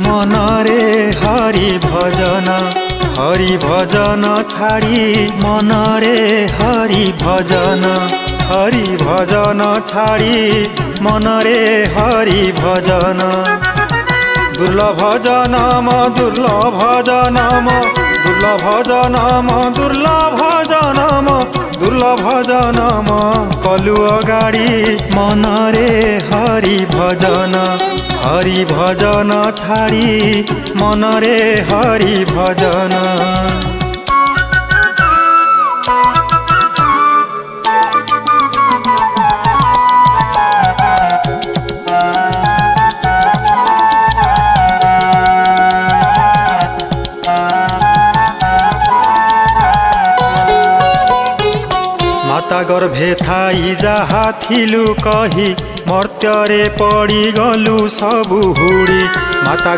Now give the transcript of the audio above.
मनरे हरि भजन छाड़ी मनरे हरि भजन छाड़ी मनरे हरि भजन दुर्लभ जनम दुर्लभ जनम दुर्लभ जनम दुर्लभ जनम दुर्लभ जनम कलु अगाडि मनरे हरि भजन छाडी मनरे हरि भजन माता गर्भे थाई जहा थिलु कही मर्त्यरे पड़ी गलु सबु हुडी माता